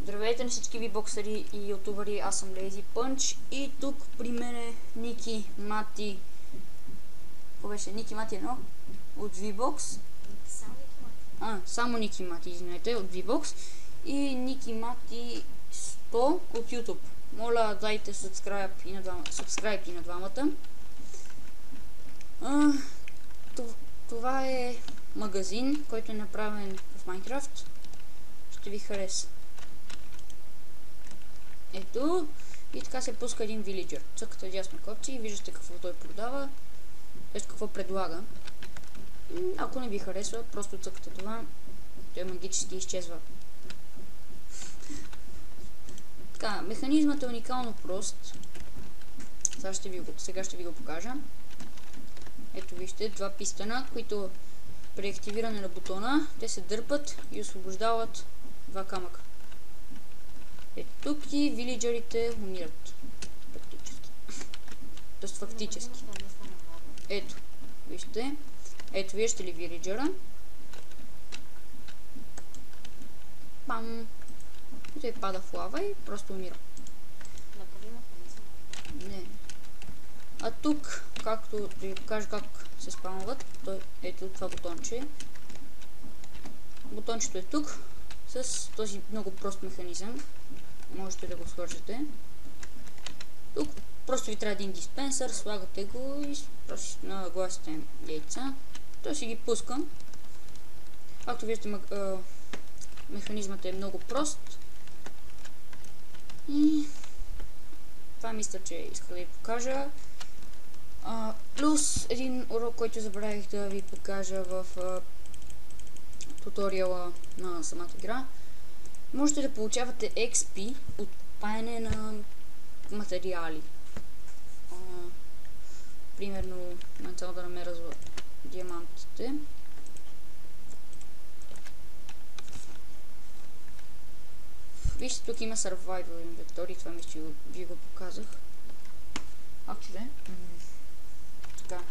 Здравейте на всички вибоксъри и ютубъри, аз съм Lazy Punch и тук при мен е Ники Мати. Какво беше? Ники Мати 1 от VBox. Само Ники Мати, извинете, от VBox. И Ники Мати 100 от YouTube. Моля, дайте subscribe и на двамата. Това е магазин, който е направен в Minecraft. Ще ви хареса. Ето, и така се пуска един вилиджър. Цъкате дясно копче и виждате какво той продава, т.е. какво предлага. Ако не ви харесва, просто цъкате това, той магически изчезва. Така, механизмът е уникално прост. Сега ще ви го покажа. Ето вижте, два пистона, които при активиране на бутона, те се дърпат и освобождават два камъка. Ето тук и вилиджерите умират. Практически. Тоест фактически. Ето, вижте. Ето вижте ли вилиджера. Пам! И той пада в лава и просто умира. Не. А тук, както да ви покажа как се спамват, ето това бутонче. Бутончето е тук с този много прост механизъм. Можете да го сложите. Тук просто ви трябва един диспенсър, слагате го и просто нагласите яйца. Той си ги пускам. Както виждате, механизмът е много прост. И това мисля, че иска да ви покажа. Плюс един урок, който забравих да ви покажа в туториала на самата игра. Можете да получавате XP от паяне на материали. Примерно, цяло да намеря за диамантите. Вижте, тук има Survival Inventory, това мисля, че ви го показах. Actually, така.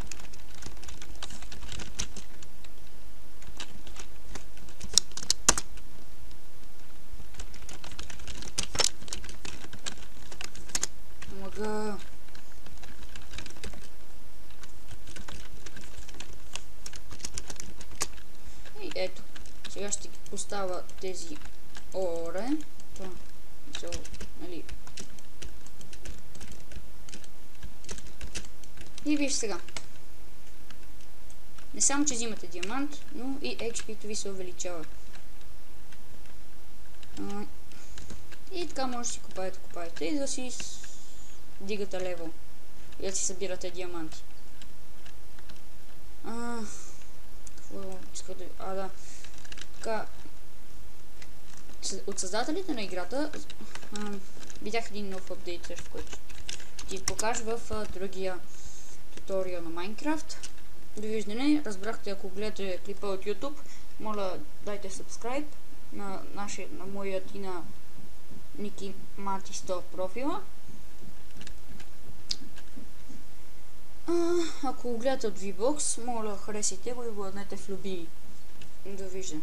И ето, сега ще ги поставя тези оре. Това, нали. И виж сега. Не само, че взимате диамант, но и HP-то ви се увеличава. И така може да си купаете и да си дигате левел. И да си събирате диаманти. Какво иска да... да. Така... От създателите на играта видях един нов апдейт, също, който ти покажа в другия туториал на Minecraft. Довиждане, разбрахте, ако гледате клипа от YouTube, моля дайте subscribe на моят и на Ники Мати 100 профила. Ако гледате от VBox, моля харесайте го и го дадете в любими. Довиждане.